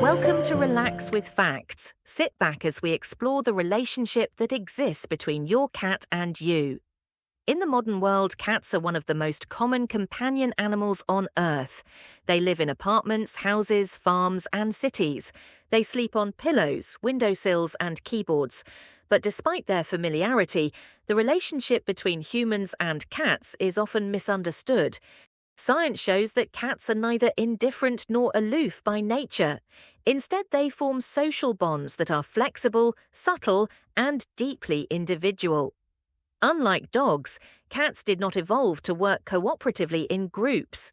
Welcome to Relax with Facts. Sit back as we explore the relationship that exists between your cat and you. In the modern world, cats are one of the most common companion animals on Earth. They live in apartments, houses, farms, and cities. They sleep on pillows, windowsills, and keyboards. But despite their familiarity, the relationship between humans and cats is often misunderstood. Science shows that cats are neither indifferent nor aloof by nature. Instead, they form social bonds that are flexible, subtle, and deeply individual. Unlike dogs, cats did not evolve to work cooperatively in groups.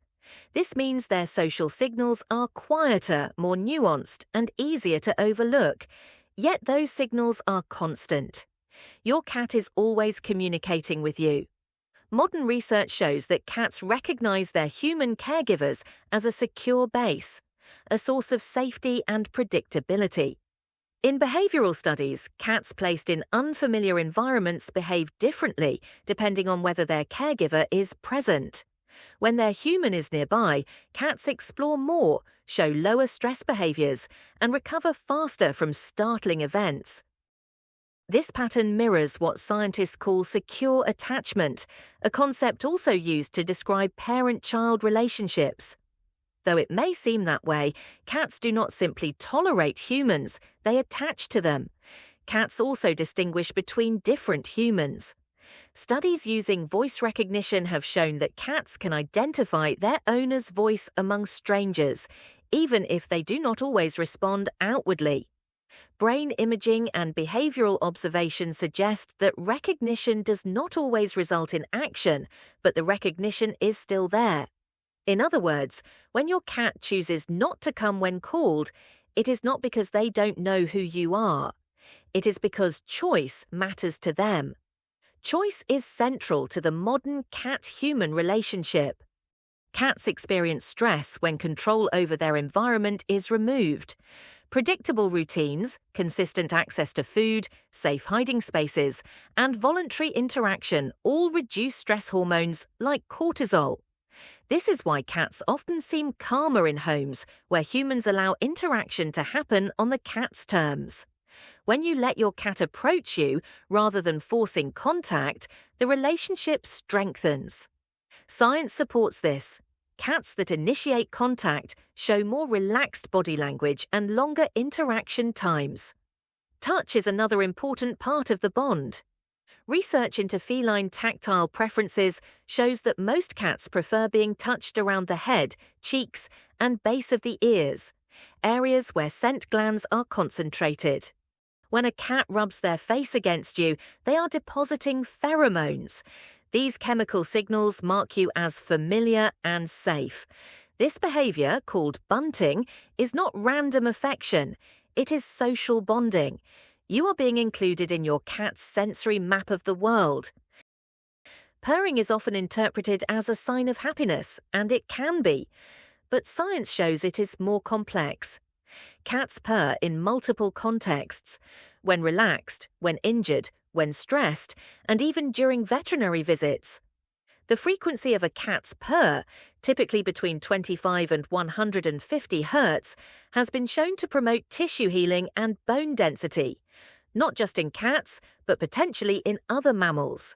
This means their social signals are quieter, more nuanced, and easier to overlook. Yet those signals are constant. Your cat is always communicating with you. Modern research shows that cats recognize their human caregivers as a secure base, a source of safety and predictability. In behavioral studies, cats placed in unfamiliar environments behave differently depending on whether their caregiver is present. When their human is nearby, cats explore more, show lower stress behaviors, and recover faster from startling events. This pattern mirrors what scientists call secure attachment, a concept also used to describe parent-child relationships. Though it may seem that way, cats do not simply tolerate humans, they attach to them. Cats also distinguish between different humans. Studies using voice recognition have shown that cats can identify their owner's voice among strangers, even if they do not always respond outwardly. Brain imaging and behavioral observation suggest that recognition does not always result in action, but the recognition is still there. In other words, when your cat chooses not to come when called, it is not because they don't know who you are. It is because choice matters to them. Choice is central to the modern cat-human relationship. Cats experience stress when control over their environment is removed. Predictable routines, consistent access to food, safe hiding spaces, and voluntary interaction all reduce stress hormones like cortisol. This is why cats often seem calmer in homes where humans allow interaction to happen on the cat's terms. When you let your cat approach you rather than forcing contact, the relationship strengthens. Science supports this. Cats that initiate contact show more relaxed body language and longer interaction times. Touch is another important part of the bond. Research into feline tactile preferences shows that most cats prefer being touched around the head, cheeks, and base of the ears, areas where scent glands are concentrated. When a cat rubs their face against you, they are depositing pheromones. These chemical signals mark you as familiar and safe. This behavior, called bunting, is not random affection. It is social bonding. You are being included in your cat's sensory map of the world. Purring is often interpreted as a sign of happiness, and it can be. But science shows it is more complex. Cats purr in multiple contexts: when relaxed, when injured, when stressed, and even during veterinary visits. The frequency of a cat's purr, typically between 25 and 150 Hz, has been shown to promote tissue healing and bone density, not just in cats, but potentially in other mammals.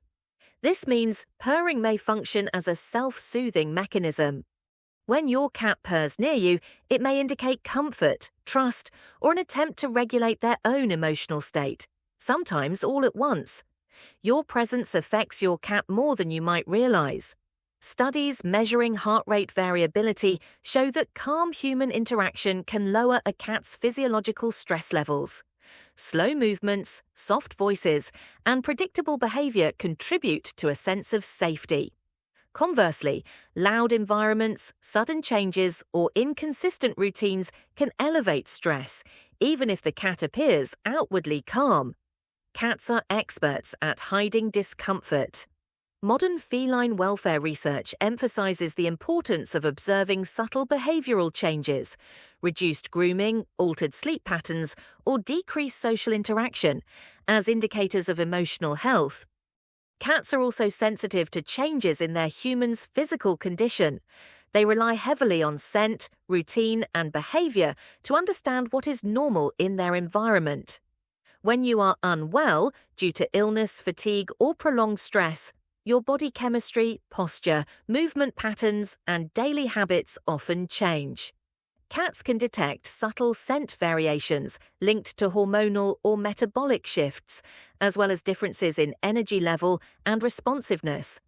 This means purring may function as a self-soothing mechanism. When your cat purrs near you, it may indicate comfort, trust, or an attempt to regulate their own emotional state, sometimes all at once. Your presence affects your cat more than you might realize. Studies measuring heart rate variability show that calm human interaction can lower a cat's physiological stress levels. Slow movements, soft voices, and predictable behavior contribute to a sense of safety. Conversely, loud environments, sudden changes, or inconsistent routines can elevate stress, even if the cat appears outwardly calm. Cats are experts at hiding discomfort. Modern feline welfare research emphasizes the importance of observing subtle behavioral changes, reduced grooming, altered sleep patterns, or decreased social interaction, as indicators of emotional health. Cats are also sensitive to changes in their human's physical condition. They rely heavily on scent, routine, and behavior to understand what is normal in their environment. When you are unwell due to illness, fatigue, or prolonged stress, your body chemistry, posture, movement patterns, and daily habits often change. Cats can detect subtle scent variations linked to hormonal or metabolic shifts, as well as differences in energy level and responsiveness.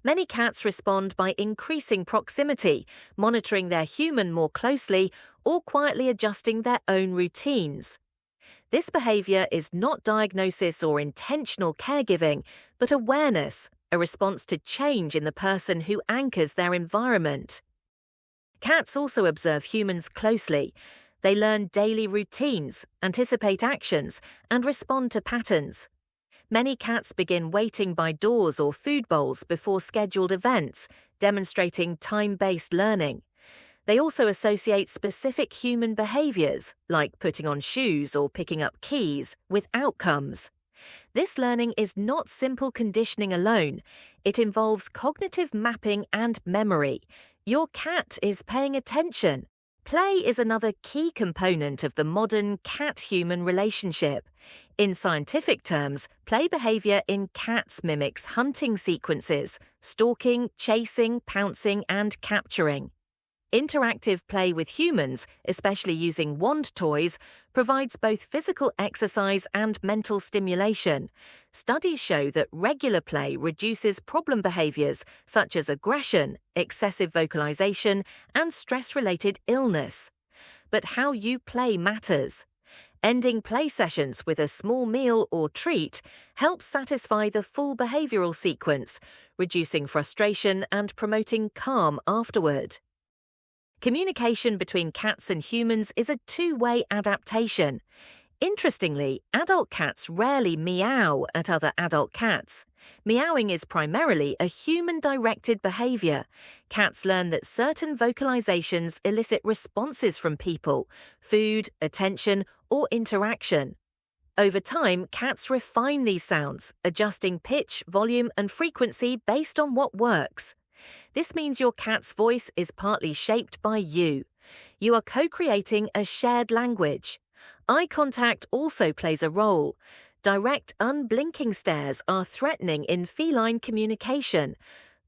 Many cats respond by increasing proximity, monitoring their human more closely, or quietly adjusting their own routines. This behavior is not diagnosis or intentional caregiving, but awareness, a response to change in the person who anchors their environment. Cats also observe humans closely. They learn daily routines, anticipate actions, and respond to patterns. Many cats begin waiting by doors or food bowls before scheduled events, demonstrating time-based learning. They also associate specific human behaviors, like putting on shoes or picking up keys, with outcomes. This learning is not simple conditioning alone. It involves cognitive mapping and memory. Your cat is paying attention. Play is another key component of the modern cat-human relationship. In scientific terms, play behavior in cats mimics hunting sequences, stalking, chasing, pouncing, and capturing. Interactive play with humans, especially using wand toys, provides both physical exercise and mental stimulation. Studies show that regular play reduces problem behaviors such as aggression, excessive vocalization, and stress-related illness. But how you play matters. Ending play sessions with a small meal or treat helps satisfy the full behavioral sequence, reducing frustration and promoting calm afterward. Communication between cats and humans is a two-way adaptation. Interestingly, adult cats rarely meow at other adult cats. Meowing is primarily a human-directed behavior. Cats learn that certain vocalizations elicit responses from people, food, attention, or interaction. Over time, cats refine these sounds, adjusting pitch, volume, and frequency based on what works. This means your cat's voice is partly shaped by you. You are co-creating a shared language. Eye contact also plays a role. Direct, unblinking stares are threatening in feline communication,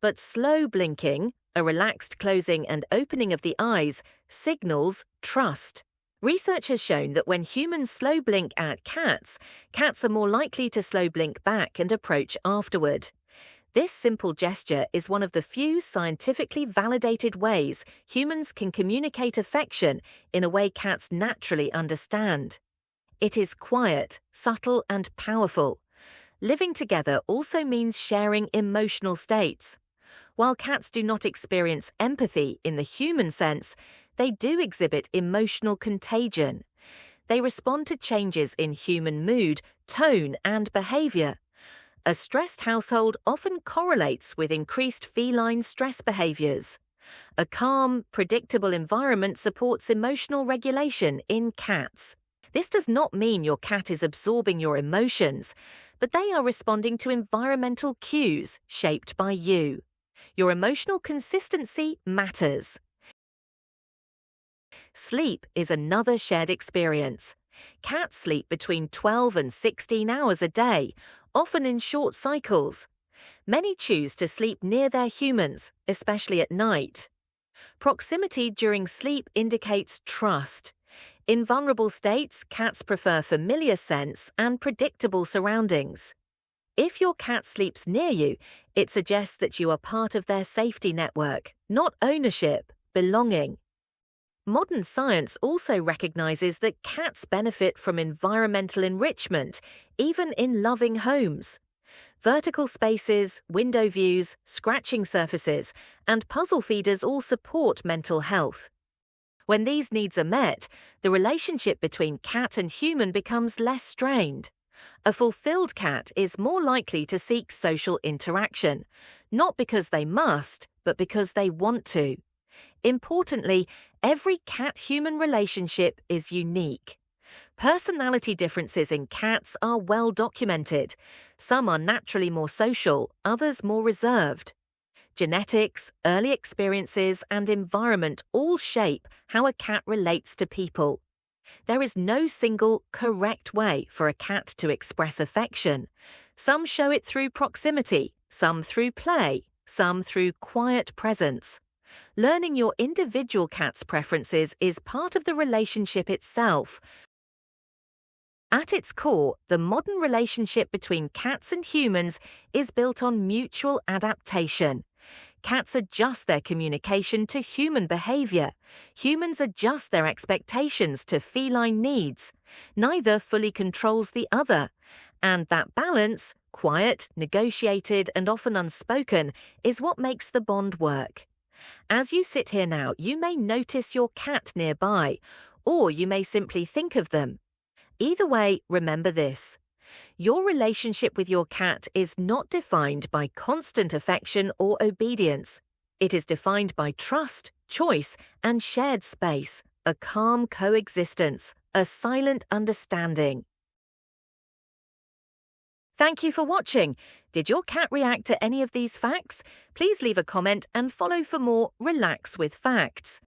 but slow blinking, a relaxed closing and opening of the eyes, signals trust. Research has shown that when humans slow blink at cats, cats are more likely to slow blink back and approach afterward. This simple gesture is one of the few scientifically validated ways humans can communicate affection in a way cats naturally understand. It is quiet, subtle, and powerful. Living together also means sharing emotional states. While cats do not experience empathy in the human sense, they do exhibit emotional contagion. They respond to changes in human mood, tone, and behavior. A stressed household often correlates with increased feline stress behaviors. A calm, predictable environment supports emotional regulation in cats. This does not mean your cat is absorbing your emotions, but they are responding to environmental cues shaped by you. Your emotional consistency matters. Sleep is another shared experience. Cats sleep between 12 and 16 hours a day, often in short cycles. Many choose to sleep near their humans, especially at night. Proximity during sleep indicates trust. In vulnerable states, cats prefer familiar scents and predictable surroundings. If your cat sleeps near you, it suggests that you are part of their safety network, not ownership, belonging. Modern science also recognizes that cats benefit from environmental enrichment, even in loving homes. Vertical spaces, window views, scratching surfaces, and puzzle feeders all support mental health. When these needs are met, the relationship between cat and human becomes less strained. A fulfilled cat is more likely to seek social interaction, not because they must, but because they want to. Importantly, every cat-human relationship is unique. Personality differences in cats are well documented. Some are naturally more social, others more reserved. Genetics, early experiences, and environment all shape how a cat relates to people. There is no single correct way for a cat to express affection. Some show it through proximity, some through play, some through quiet presence. Learning your individual cat's preferences is part of the relationship itself. At its core, the modern relationship between cats and humans is built on mutual adaptation. Cats adjust their communication to human behavior. Humans adjust their expectations to feline needs. Neither fully controls the other. And that balance, quiet, negotiated, and often unspoken, is what makes the bond work. As you sit here now, you may notice your cat nearby, or you may simply think of them. Either way, remember this. Your relationship with your cat is not defined by constant affection or obedience. It is defined by trust, choice, and shared space, a calm coexistence, a silent understanding. Thank you for watching. Did your cat react to any of these facts? Please leave a comment and follow for more Relax with Facts.